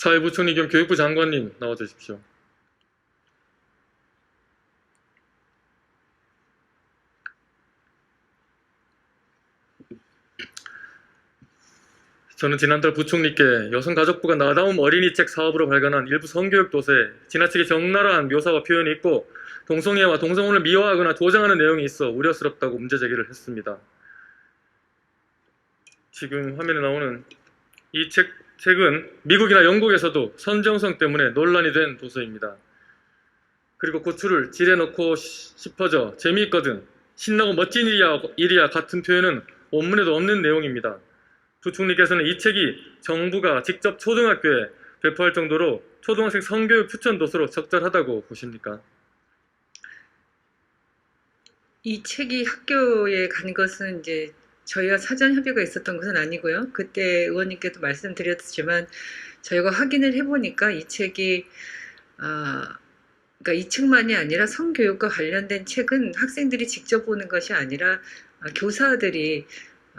사회부총리 겸 교육부 장관님 나와주십시오. 저는 지난달 부총리께 여성가족부가 나다움 어린이책 사업으로 발간한 일부 성교육 도서에 지나치게 적나라한 묘사와 표현이 있고 동성애와 동성혼을 미화하거나 조장하는 내용이 있어 우려스럽다고 문제 제기를 했습니다. 지금 화면에 나오는 이 책은 미국이나 영국에서도 선정성 때문에 논란이 된 도서입니다. 그리고 고추를 질에 넣고 싶어져 재미있거든, 신나고 멋진 일이야 같은 표현은 원문에도 없는 내용입니다. 부총리께서는 이 책이 정부가 직접 초등학교에 배포할 정도로 초등학생 성교육 추천 도서로 적절하다고 보십니까? 이 책이 학교에 간 것은 이제 저희와 사전 협의가 있었던 것은 아니고요. 그때 의원님께도 말씀드렸지만 저희가 확인을 해보니까 이 책이 그러니까 이 책만이 아니라 성교육과 관련된 책은 학생들이 직접 보는 것이 아니라 교사들이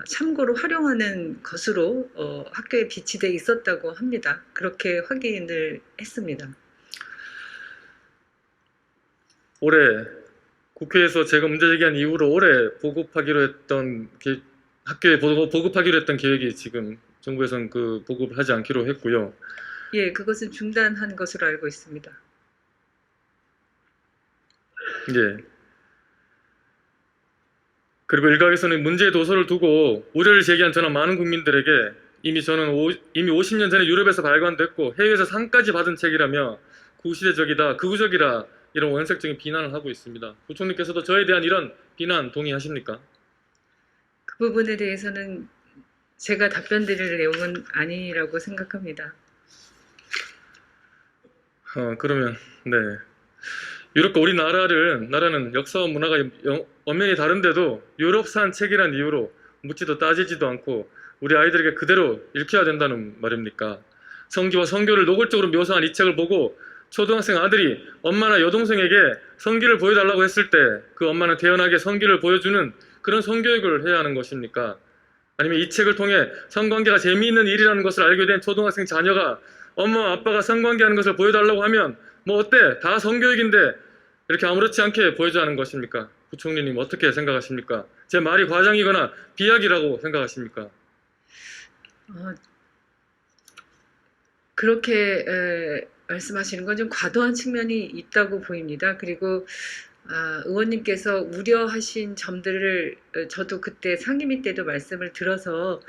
참고로 활용하는 것으로 학교에 비치되어 있었다고 합니다. 그렇게 확인을 했습니다. 올해 국회에서 제가 문제 제기한 이후로 올해 보급하기로 했던 학교에 보급하기로 했던 계획이 지금 정부에서는 그 보급을 하지 않기로 했고요. 예, 그것은 중단한 것으로 알고 있습니다. 예. 그리고 일각에서는 문제의 도서를 두고 우려를 제기한 저나 많은 국민들에게 이미 50년 전에 유럽에서 발간됐고 해외에서 상까지 받은 책이라며 구시대적이다, 극우적이라 이런 원색적인 비난을 하고 있습니다. 부총리께서도 저에 대한 이런 비난 동의하십니까? 그 부분에 대해서는 제가 답변 드릴 내용은 아니라고 생각합니다. 그러면 네. 유럽과 나라는 역사와 문화가 엄연히 다른데도 유럽산 책이란 이유로 묻지도 따지지도 않고 우리 아이들에게 그대로 읽혀야 된다는 말입니까? 성기와 성교를 노골적으로 묘사한 이 책을 보고 초등학생 아들이 엄마나 여동생에게 성기를 보여달라고 했을 때 그 엄마는 태연하게 성기를 보여주는 그런 성교육을 해야 하는 것입니까? 아니면 이 책을 통해 성관계가 재미있는 일이라는 것을 알게 된 초등학생 자녀가 엄마 아빠가 성관계하는 것을 보여달라고 하면 뭐 어때? 다 성교육인데 이렇게 아무렇지 않게 보여줘야 하는 것입니까? 부총리님 어떻게 생각하십니까? 제 말이 과장이거나 비약이라고 생각하십니까? 그렇게 말씀하시는 건 좀 과도한 측면이 있다고 보입니다. 그리고 의원님께서 우려하신 점들을 저도 그때 상임위 때도 말씀을 들어서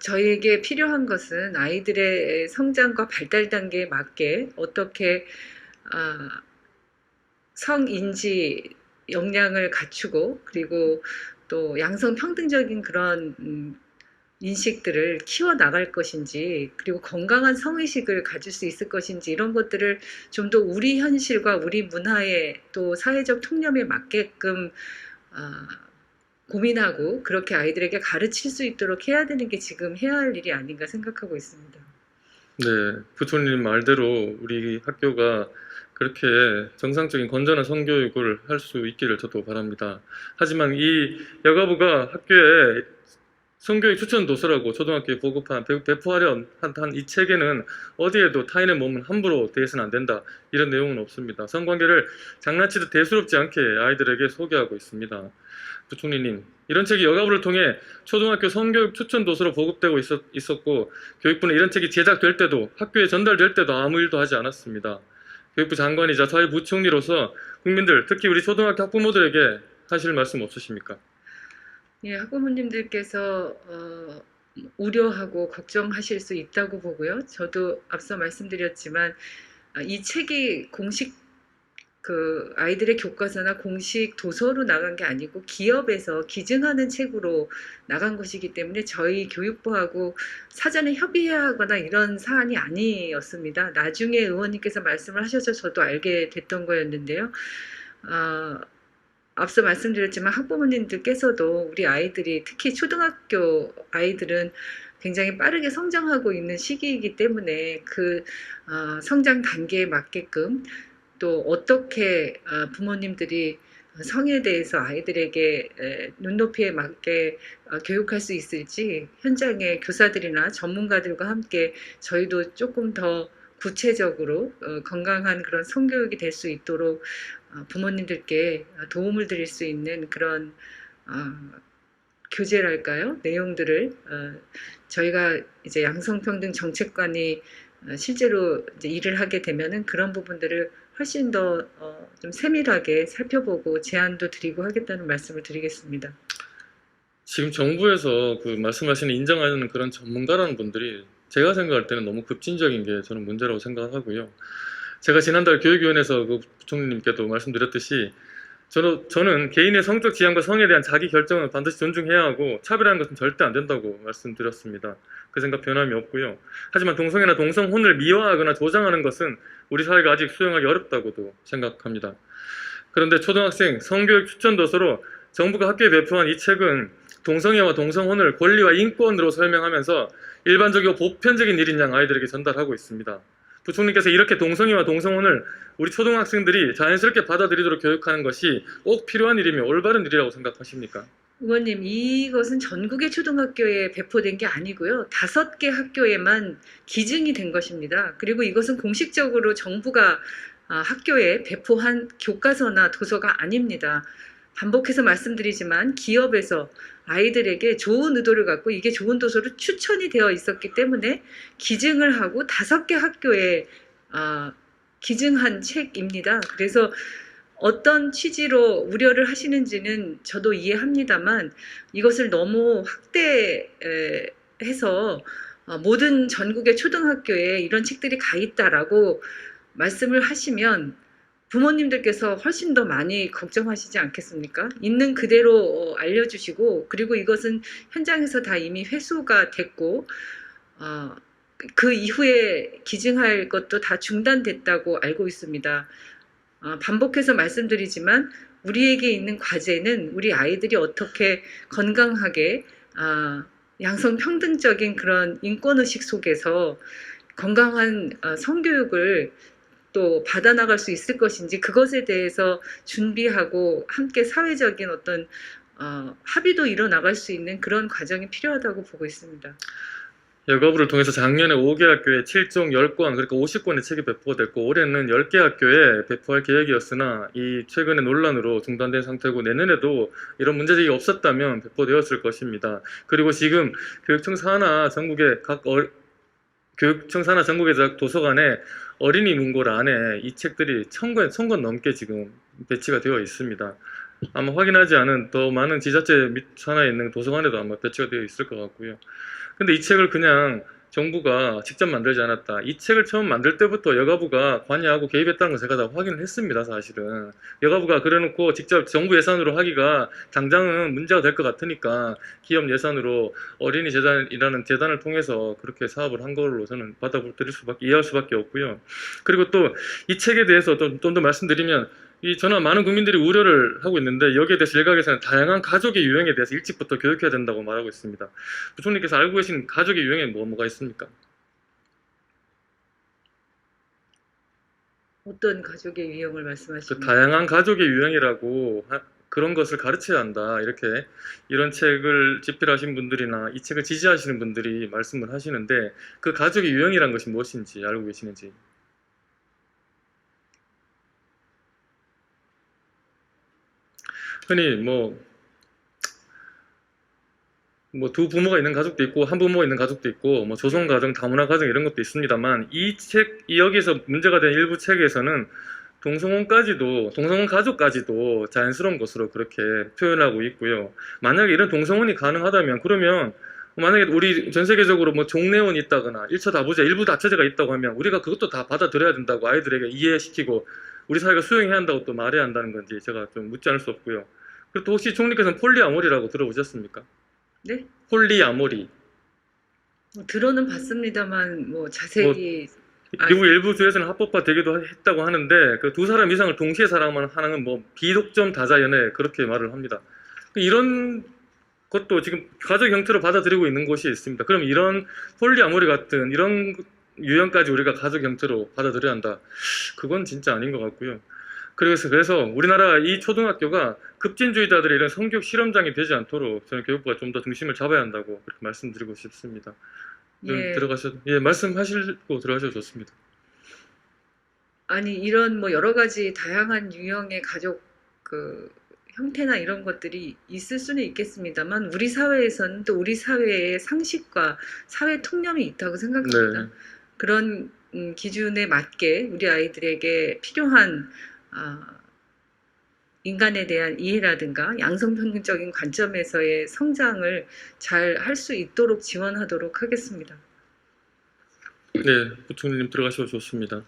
저희에게 필요한 것은 아이들의 성장과 발달 단계에 맞게 어떻게 성인지 역량을 갖추고 그리고 또 양성평등적인 그런 인식들을 키워나갈 것인지 그리고 건강한 성의식을 가질 수 있을 것인지 이런 것들을 좀 더 우리 현실과 우리 문화에 또 사회적 통념에 맞게끔 고민하고 그렇게 아이들에게 가르칠 수 있도록 해야 되는 게 지금 해야 할 일이 아닌가 생각하고 있습니다. 네, 부총리님 말대로 우리 학교가 그렇게 정상적인 건전한 성교육을 할 수 있기를 저도 바랍니다. 하지만 이 여가부가 학교에 성교육 추천 도서라고 초등학교에 배포하려 한 이 책에는 어디에도 타인의 몸은 함부로 대해서는 안 된다 이런 내용은 없습니다. 성관계를 장난치듯 대수롭지 않게 아이들에게 소개하고 있습니다. 부총리님, 이런 책이 여가부를 통해 초등학교 성교육 추천 도서로 보급되고 있었고 교육부는 이런 책이 제작될 때도 학교에 전달될 때도 아무 일도 하지 않았습니다. 교육부 장관이자 사회부총리로서 국민들, 특히 우리 초등학교 학부모들에게 하실 말씀 없으십니까? 예, 학부모님들께서 우려하고 걱정하실 수 있다고 보고요. 저도 앞서 말씀드렸지만 이 책이 공식 그 아이들의 교과서나 공식 도서로 나간 게 아니고 기업에서 기증하는 책으로 나간 것이기 때문에 저희 교육부하고 사전에 협의해야 하거나 이런 사안이 아니었습니다. 나중에 의원님께서 말씀을 하셔서 저도 알게 됐던 거였는데요. 앞서 말씀드렸지만 학부모님들께서도 우리 아이들이 특히 초등학교 아이들은 굉장히 빠르게 성장하고 있는 시기이기 때문에 그 성장 단계에 맞게끔 또 어떻게 부모님들이 성에 대해서 아이들에게 눈높이에 맞게 교육할 수 있을지 현장의 교사들이나 전문가들과 함께 저희도 조금 더 구체적으로 건강한 그런 성교육이 될 수 있도록 부모님들께 도움을 드릴 수 있는 그런 교재랄까요? 내용들을 저희가 이제 양성평등 정책관이 실제로 이제 일을 하게 되면은 그런 부분들을 훨씬 더 좀 세밀하게 살펴보고 제안도 드리고 하겠다는 말씀을 드리겠습니다. 지금 정부에서 그 말씀하시는 인정하는 그런 전문가라는 분들이 제가 생각할 때는 너무 급진적인 게 저는 문제라고 생각하고요. 제가 지난달 교육위원회에서 그 부총리님께도 말씀드렸듯이 저는 개인의 성적 지향과 성에 대한 자기 결정은 반드시 존중해야 하고 차별하는 것은 절대 안 된다고 말씀드렸습니다. 그 생각 변함이 없고요. 하지만 동성애나 동성혼을 미화하거나 조장하는 것은 우리 사회가 아직 수용하기 어렵다고도 생각합니다. 그런데 초등학생 성교육 추천 도서로 정부가 학교에 배포한 이 책은 동성애와 동성혼을 권리와 인권으로 설명하면서 일반적이고 보편적인 일인 양 아이들에게 전달하고 있습니다. 부총리께서 이렇게 동성애와 동성혼을 우리 초등학생들이 자연스럽게 받아들이도록 교육하는 것이 꼭 필요한 일이며 올바른 일이라고 생각하십니까? 의원님, 이것은 전국의 초등학교에 배포된 게 아니고요. 5개 학교에만 기증이 된 것입니다. 그리고 이것은 공식적으로 정부가 학교에 배포한 교과서나 도서가 아닙니다. 반복해서 말씀드리지만 기업에서 아이들에게 좋은 의도를 갖고 이게 좋은 도서로 추천이 되어 있었기 때문에 기증을 하고 5개 학교에 기증한 책입니다. 그래서 어떤 취지로 우려를 하시는지는 저도 이해합니다만 이것을 너무 확대해서 모든 전국의 초등학교에 이런 책들이 가 있다라고 말씀을 하시면 부모님들께서 훨씬 더 많이 걱정하시지 않겠습니까? 있는 그대로 알려주시고 그리고 이것은 현장에서 다 이미 회수가 됐고 그 이후에 기증할 것도 다 중단됐다고 알고 있습니다. 반복해서 말씀드리지만 우리에게 있는 과제는 우리 아이들이 어떻게 건강하게 양성평등적인 그런 인권의식 속에서 건강한 성교육을 또 받아나갈 수 있을 것인지 그것에 대해서 준비하고 함께 사회적인 어떤 합의도 이뤄나갈 수 있는 그런 과정이 필요하다고 보고 있습니다. 여가부를 통해서 작년에 5개 학교에 7종 10권, 그러니까 50권의 책이 배포가 됐고 올해는 10개 학교에 배포할 계획이었으나 이 최근의 논란으로 중단된 상태고 내년에도 이런 문제제기가 없었다면 배포되었을 것입니다. 그리고 지금 교육청 산하 전국의 교육청 산하 전국의 도서관에 어린이 문고를 안에 이 책들이 1000권 넘게 지금 배치가 되어 있습니다. 아마 확인하지 않은 더 많은 지자체 산하에 있는 도서관에도 아마 배치가 되어 있을 것 같고요. 근데 이 책을 그냥 정부가 직접 만들지 않았다. 이 책을 처음 만들 때부터 여가부가 관여하고 개입했다는 걸 제가 다 확인을 했습니다, 사실은. 여가부가 그래놓고 직접 정부 예산으로 하기가 당장은 문제가 될 것 같으니까 기업 예산으로 어린이 재단이라는 재단을 통해서 그렇게 사업을 한 걸로 저는 이해할 수밖에 없고요. 그리고 또 이 책에 대해서 좀 더 말씀드리면 저는 많은 국민들이 우려를 하고 있는데 여기에 대해서 일각에서는 다양한 가족의 유형에 대해서 일찍부터 교육해야 된다고 말하고 있습니다. 부총리께서 알고 계신 가족의 유형에 뭐가 있습니까? 어떤 가족의 유형을 말씀하십니까? 다양한 가족의 유형이라고 그런 것을 가르쳐야 한다. 이렇게 이런 책을 집필하신 분들이나 이 책을 지지하시는 분들이 말씀을 하시는데 그 가족의 유형이란 것이 무엇인지 알고 계시는지. 흔히 두 부모가 있는 가족도 있고 한 부모가 있는 가족도 있고 조성 가정, 다문화 가정 이런 것도 있습니다만 여기서 문제가 된 일부 책에서는 동성혼 가족까지도 자연스러운 것으로 그렇게 표현하고 있고요. 만약에 이런 동성혼이 가능하다면 그러면 만약에 우리 전 세계적으로 종례혼이 있다거나 1차 다부자, 일부 다처제가 있다고 하면 우리가 그것도 다 받아들여야 된다고 아이들에게 이해시키고 우리 사회가 수용해야 한다고 또 말해야 한다는 건지 제가 좀 묻지 않을 수 없고요. 그리고 또 혹시 총리께서는 폴리아모리라고 들어보셨습니까? 네? 폴리아모리. 들어는 봤습니다만 자세히 미국 일부 주에서는 합법화 되기도 했다고 하는데 그 두 사람 이상을 동시에 사랑하는 비독점 다자 연애 그렇게 말을 합니다. 이런 것도 지금 가족 형태로 받아들이고 있는 곳이 있습니다. 그럼 이런 폴리아모리 같은 이런 유형까지 우리가 가족 형태로 받아들여야 한다. 그건 진짜 아닌 것 같고요. 그래서 우리나라 이 초등학교가 급진주의자들의 이런 성교육 실험장이 되지 않도록 저는 교육부가 좀 더 중심을 잡아야 한다고 그렇게 말씀드리고 싶습니다. 예. 말씀하시고 들어가셔도 좋습니다. 아니 이런 뭐 여러 가지 다양한 유형의 가족 그 형태나 이런 것들이 있을 수는 있겠습니다만 우리 사회에서는 또 우리 사회의 상식과 사회 통념이 있다고 생각합니다. 네. 그런 기준에 맞게 우리 아이들에게 필요한 인간에 대한 이해라든가 양성평등적인 관점에서의 성장을 잘 할 수 있도록 지원하도록 하겠습니다. 네, 부총리님 들어가셔도 좋습니다.